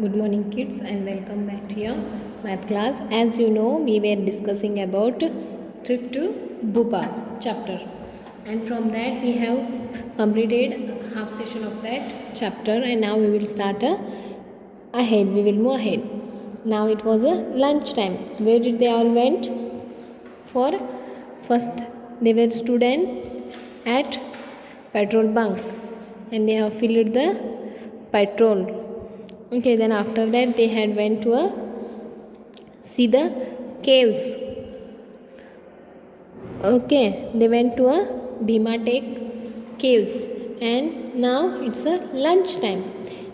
Good morning kids and welcome back to your math class. As you know, we were discussing about trip to Bhopal chapter, and from that we have completed half session of that chapter, and now we will start ahead. We will move ahead. Now it was a lunch time. Where did they all went? For first they were student at petrol bunk and they have filled the petrol. Okay, then after that they had went to see the caves. Okay, they went to a Bhimatek caves, and now it's a lunch time.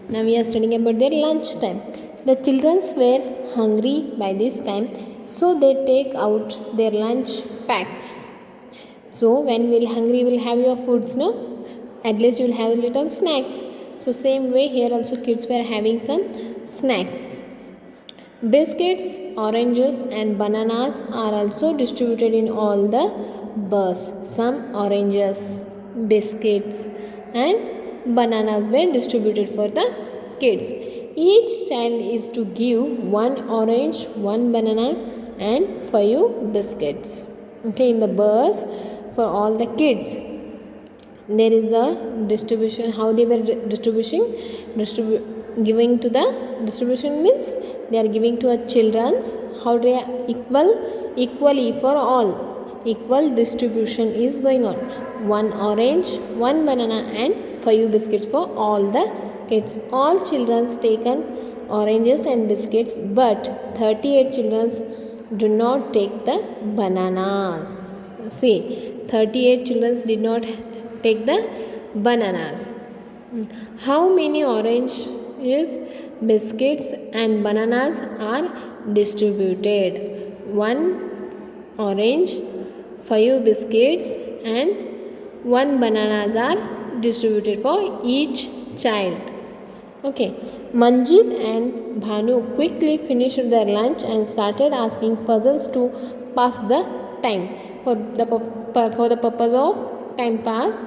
Now we are studying about their lunch time. The children were hungry by this time, so they take out their lunch packs. So when we'll hungry, we'll have your foods, no? At least you'll have little snacks. So same way here also kids were having some snacks. Biscuits, oranges and bananas are also distributed in all the bus. Some oranges, biscuits and bananas were distributed for the kids. Each child is to give one orange, one banana and 5 biscuits. Okay, in the bus for all the kids. There is a distribution. How they were giving to the distribution means they are giving to a children's. How they are equally for all. Equal distribution is going on. One orange, one banana and 5 biscuits for all the kids. All children's taken oranges and biscuits, but 38 children do not take the bananas. See, 38 children did not take the bananas. How many oranges, biscuits and bananas are distributed? 1 orange, 5 biscuits and 1 bananas are distributed for each child. Okay, Manjit and Bhanu quickly finished their lunch and started asking puzzles to pass the time. For the purpose of time pass,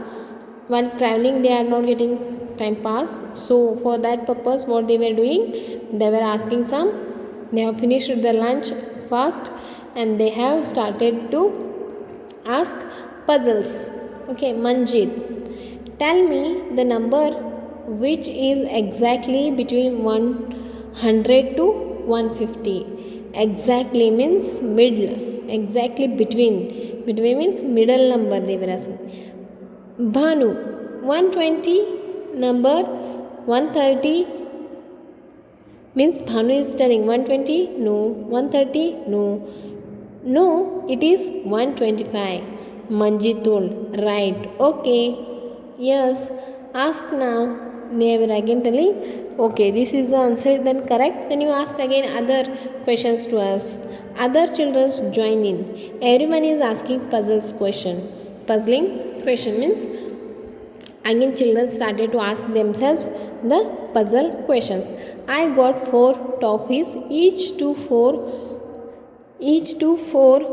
while traveling they are not getting time pass, so for that purpose what they were doing, they were asking they have finished their lunch fast and they have started to ask puzzles. Okay, Manjit, tell me the number which is exactly between 100 to 150. Exactly means middle. Exactly between means middle number they were asking. Bhanu, 120 number 130 means Bhanu is telling 120 no, 130 no, no, it is 125. Manjit told, right, okay, yes, ask now. They were again telling, okay, this is the answer, then correct, then you ask again other questions to us. Other children join in. Everyone is asking puzzles question. Puzzling question means again children started to ask themselves the puzzle questions. I got 4 toffees, each to four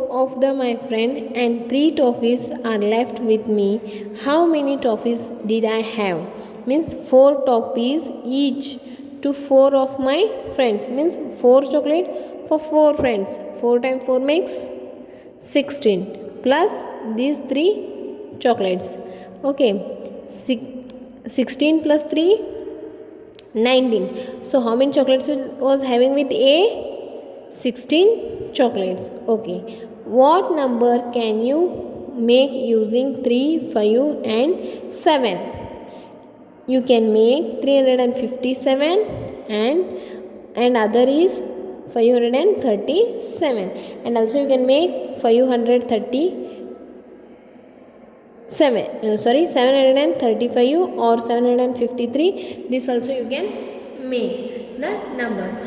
of my friend, and 3 toffees are left with me. How many toffees did I have? Means 4 toffees each to 4 of my friends, means 4 chocolate for 4 friends. 4 times 4 makes 16 plus these 3 chocolates. Okay, 16 plus 3 19. So how many chocolates was having with A? 16 chocolates. Okay, what number can you make using 3, 5 and 7? You can make 357 and other is 537, and also you can make 735 or 753. This also you can make the numbers.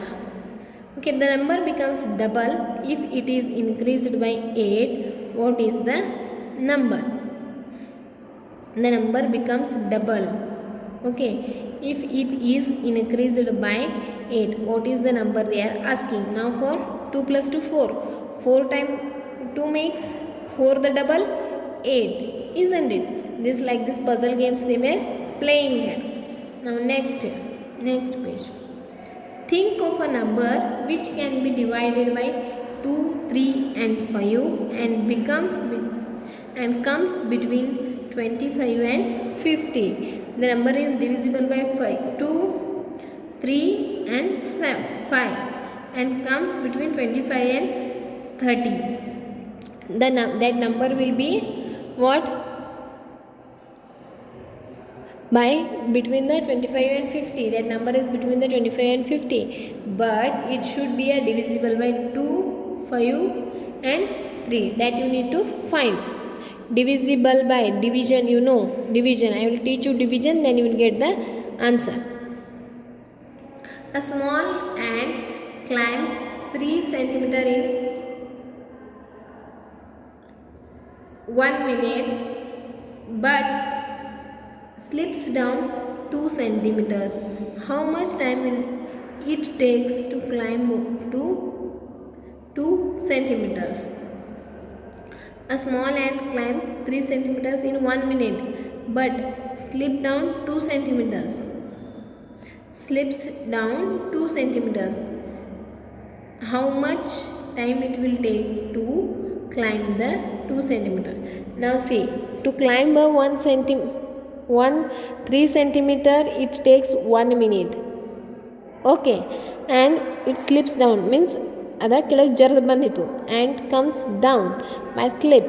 Okay, the number becomes double if it is increased by 8. What is the number? The number becomes double. Okay, if it is increased by 8, what is the number they are asking? Now for 2 plus 2 4. 4 times 2 makes 4 the double 8, isn't it? This like this puzzle games they were playing here. Now next page. Think of a number which can be divided by 2, 3 and 5 and comes between 25 and 50. The number is divisible by 2, 3 and 5 and comes between 25 and 30. That number will be what? By between the 25 and 50. That number is between the 25 and 50, but it should be a divisible by 2, 5 and 3. That you need to find. Divisible by division, you know division. I will teach you division, then you will get the answer. A small ant climbs 3 cm in 1 minute but slips down 2 centimeters. How much time will it takes to climb to 2 centimeters? A small ant climbs 3 centimeters in 1 minute but slips down 2 centimeters. Slips down 2 centimeters. How much time it will take to climb the 2 centimeter? Now see, to climb a 3 centimeter it takes 1 minute. Okay, and it slips down means ada ಕೆಳಗೆ ಜರ್ದ್ ಬಂದಿತ್ತು and comes down by slip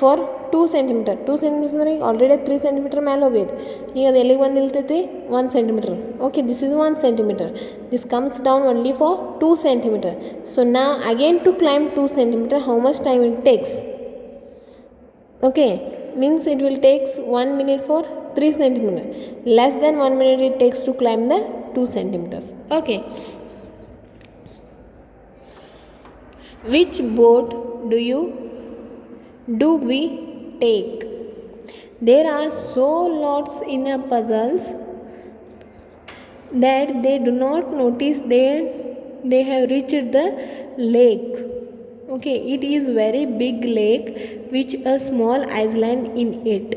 for 2 centimeter. 2 centimeters ಅಂದರೆ ಈಗ already 3 centimeter ಮೇಲೆ ಹೋಗೈತೆ. ಈಗ ಅದು ಎಲ್ಲಿಗೆ ಬಂದು ನಿಲ್ತೈತಿ? 1 centimeter. Okay, this is 1 centimeter. This comes down only for 2 centimeter. So now again to climb 2 centimeter, how much time it takes? Okay, means it will takes 1 minute for 3 centimeter. Less than 1 minute it takes to climb the 2 centimeters. Okay. Which boat do we take? There are so lots in a puzzles that they do not notice they have reached the lake. Okay, it is very big lake which a small island in it.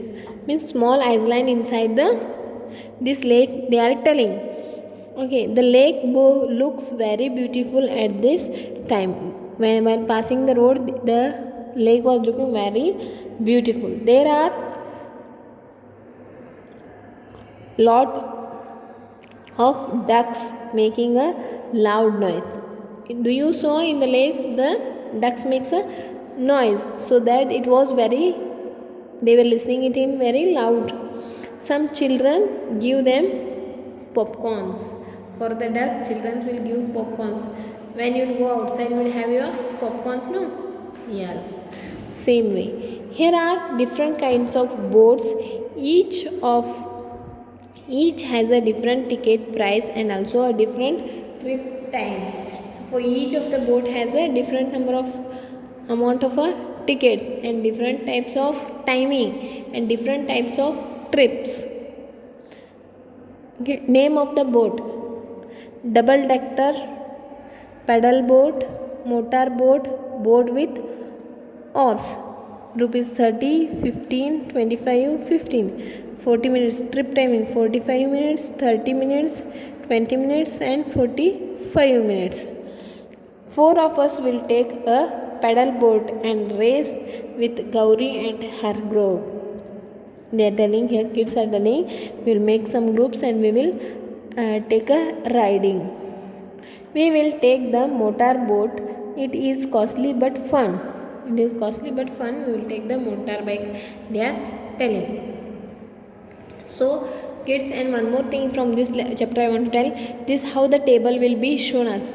Means small island inside this lake they are telling. Okay, the lake looks very beautiful at this time. While passing the road, the lake was looking very beautiful. There are lot of ducks making a loud noise. Do you saw in the lakes the ducks makes a noise, so that it was very, they were listening it in very loud. Some children give them popcorns. For the duck, children will give popcorns. When you go outside, you will have your popcorns, no? Yes, same way. Here are different kinds of boats. Each has a different ticket price and also a different trip time. So for each of the boat has a different number of amount of tickets and different types of timing and different types of trips. Okay, name of the boat: double decker, paddle boat, motor boat, boat with oars. Rupees 30, 15, 25, 15. 40 minutes. Trip timing 45 minutes, 30 minutes, 20 minutes and 45 minutes. 4 of us will take a paddle boat and race with Gauri and her group. They are telling here, kids are telling, we will make some groups and we will take a riding. We will take the motor boat. It is costly but fun. It is costly but fun. We will take the motorbike. They are telling. So kids, and one more thing from this chapter I want to tell. This how the table will be shown us.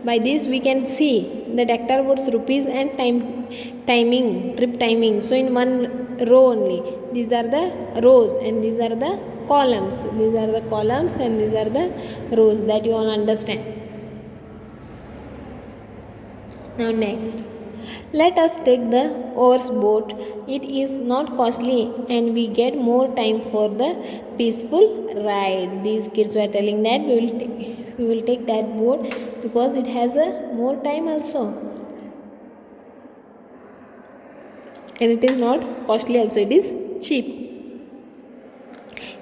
By this we can see the tractor boats rupees and timing, trip timing. So in one row only. These are the rows and these are the columns. These are the columns and these are the rows, that you all understand. Now next, let us take the oars boat. It is not costly and we get more time for the peaceful ride. These kids were telling that we will take that boat because it has a more time also, and it is not costly also, it is cheap.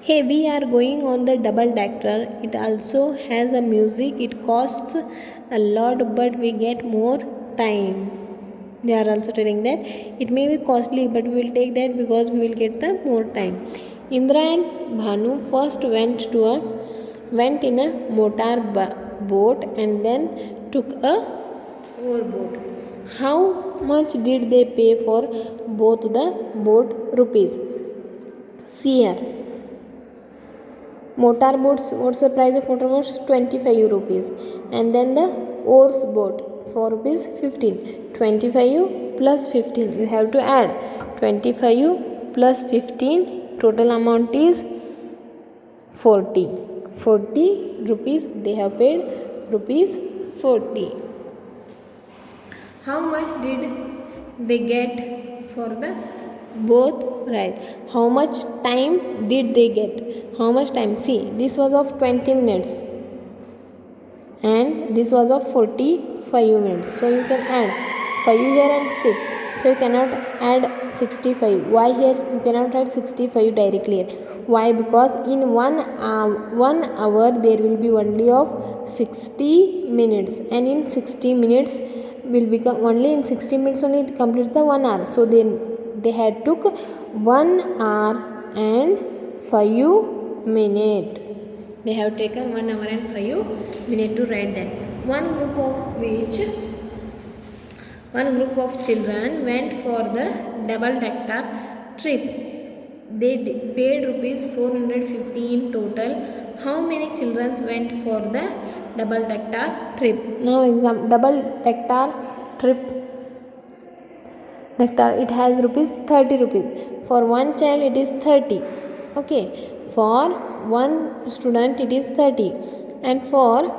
Hey, we are going on the double decker. It also has a music. It costs a lot, but we get more time. They are also telling that it may be costly, but we will take that because we will get the more time. Indra and Bhanu first went in a motor boat and then took a overboat. How much did they pay for both the boat rupees? See here. Motor boats, what's the price of motor boats? 25 rupees. And then the oars boat, 4 rupees 15. 25 plus 15, you have to add 25 plus 15, total amount is 40 rupees. They have paid rupees 40. How much did they get for the both ride? How much time did they get? How much time? See, this was of 20 minutes and this was of 45 minutes. So you can add 5 here and 6. So you cannot add 65. Why here you cannot add 65 directly here? Why? Because in 1 hour there will be only of 60 minutes, and in 60 minutes will become only in 60 minutes only it completes the 1 hour. So then they had took 1 hour and 5 minutes. They have taken 1 hour and 5 minutes to write that. One group of children went for the double decker trip. They paid rupees 450 in total. How many children went for the double decker trip? Now double decker trip, it has rupees 30 rupees. For one child it is 30. Okay, for one student it is 30, and for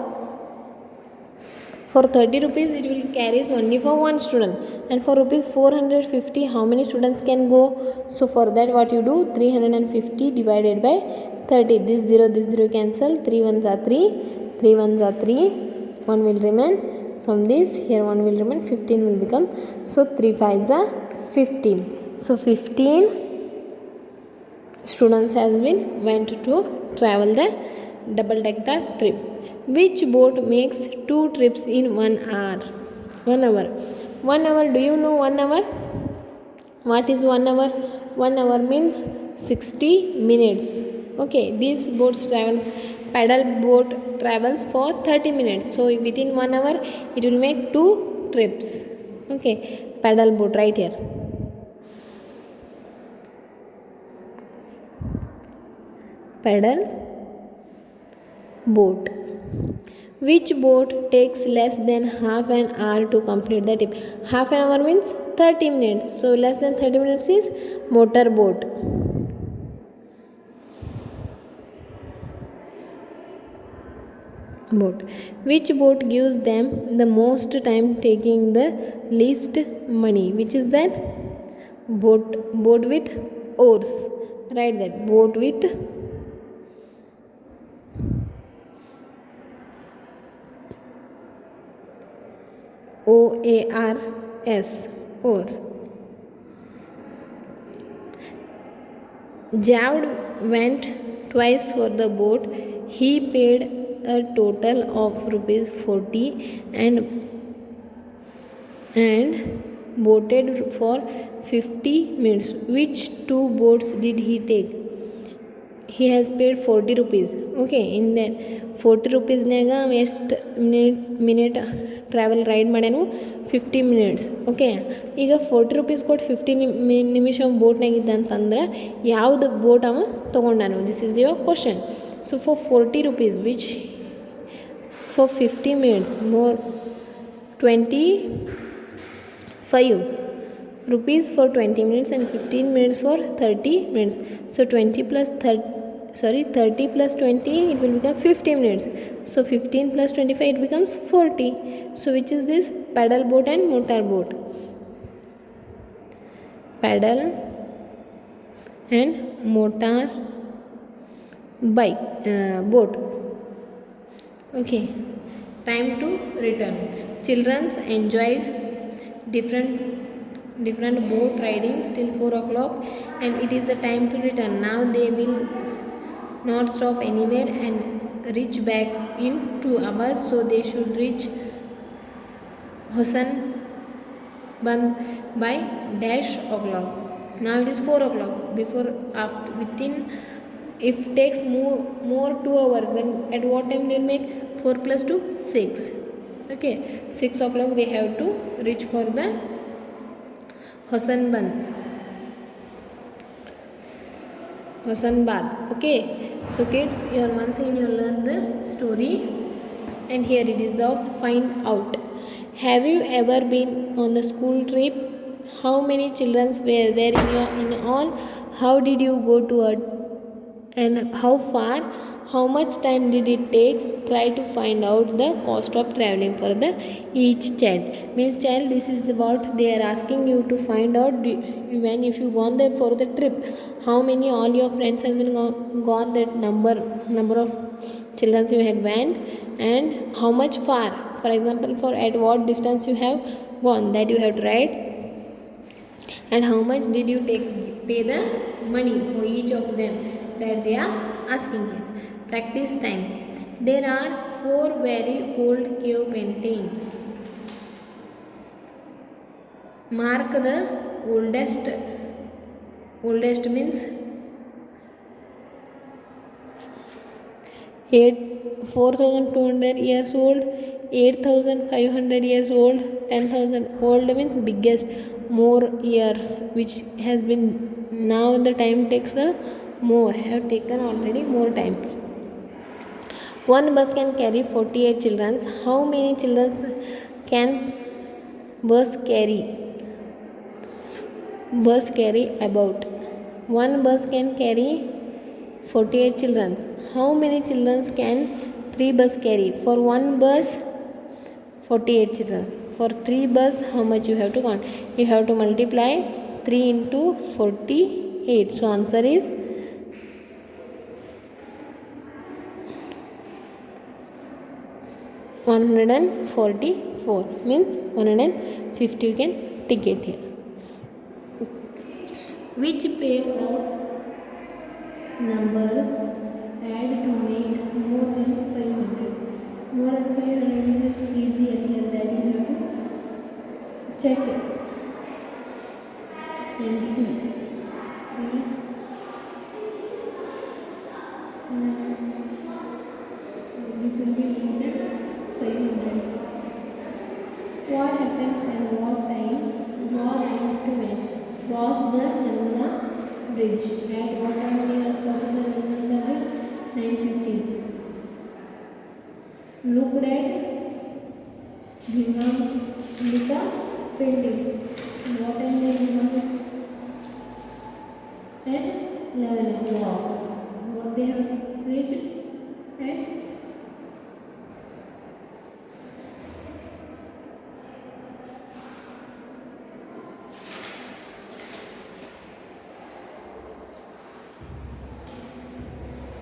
30 rupees it will carries only for one student, and for rupees 450 how many students can go? So for that what you do, 350 divided by 30. This 0 cancel, 3 ones are 3, 3 ones are 3, 1 will remain. From this here 1 will remain, 15 will become. So 3 5s are 15. So 15 students has been went to travel the double decker trip. Which boat makes 2 trips in 1 hour? 1 hour. 1 hour, do you know 1 hour? What is 1 hour? 1 hour means 60 minutes. Okay, these boats travels, paddle boat travels for 30 minutes. So within 1 hour it will make 2 trips. Okay, paddle boat right here. Paddle boat. Which boat takes less than half an hour to complete the trip? Half an hour means 30 minutes. So less than 30 minutes is motor boat. Which boat gives them the most time, taking the least money? Which is that? Boat with oars. Write that, boat with OARS, oars. Javed went twice for the boat. He paid a total of rupees 40 and boated for 50 minutes. Which 2 boats did he take? He has paid 40 rupees. Okay, in that 40 rupees naga ಎಷ್ಟು minute travel ride ಮಾಡ್ಯಾನು? 50 minutes. Okay, ಈಗ 40 rupees ಕೊಟ್ಟು 50 ನಿಮಿಷ ಬೋಟ್ನಾಗಿದ್ದ ಅಂತಂದ್ರೆ ಯಾವುದು boat ಅವ ತೊಗೊಂಡಾನು? This is your question. So for 40 rupees, which for 50 minutes more 25 rupees for 20 minutes and 15 minutes for 30 minutes. So 30 plus 20 it will become 50 minutes. So 15 plus 25 it becomes 40. So which is this? Paddle boat and motor boat. Paddle and motor boat. Okay, time to return. Children enjoyed different boat ridings till 4 o'clock and it is a time to return. Now they will not stop anywhere and reach back in 2 hours. So they should reach Hosan Band by dash o'clock. Now it is 4 o'clock. Before, after, within, if takes more 2 hours, then at what time they will make 4 plus 2 6. Okay, 6 o'clock they have to reach for the Hosanband. Hosanbad. Okay, so kids, you are once again you learn the story, and here it is of find out. Have you ever been on the school trip? How many children were there in all? How did you go to a and how far? How much time did it take? Try to find out the cost of traveling for the each child. Means child, this is what they are asking you to find out when if you gone there for the trip. How many all your friends has been gone that number of children you had went, and how much far. For example, for at what distance you have gone, that you have to write, and how much did you pay the money for each of them, that they are asking here. Practice time. There are 4 very old cave paintings. Mark the oldest. Oldest means 4,200 years old, 8,500 years old, 10,000 old means biggest, more years, which has been now the time takes a more, have taken already more times. One bus can carry 48 children. How many children can bus carry? Bus carry about. One bus can carry 48 children. How many children can 3 bus carry? For one bus, 48 children. For 3 bus, how much you have to count? You have to multiply 3 into 48. So answer is 144, means 150. You can tick it here. Which pair of numbers add to make more than 500? More than 500 is easier here, that you have to check it. And this will be more than 500. What happens and what time? Draw line to match. Cross the Narmada bridge. At what time they are crossing the Narmada bridge? 9:15. Looked at Bhimamlika painting. What time they are at 11 o'clock. What they have reached at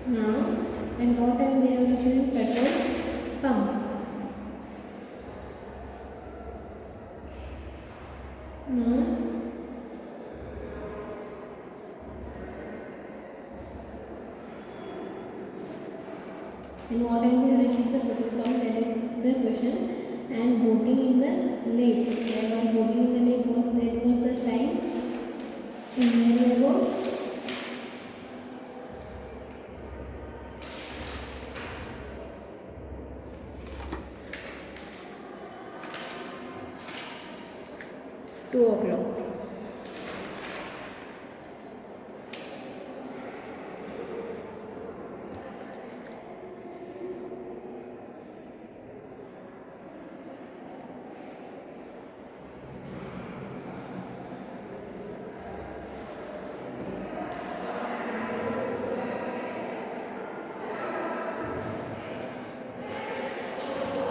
now, and what time they have reached in petrol pump. Now, and what time they have reached the petrol pump, that is the question. And boating in the lake. And while boating in the lake, what there was the time in nearly about 2 o'clock.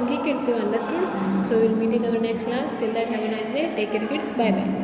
Okay kids, you understood? So we will meet in our next class. Till that, have a nice day. Take care kids. Bye bye.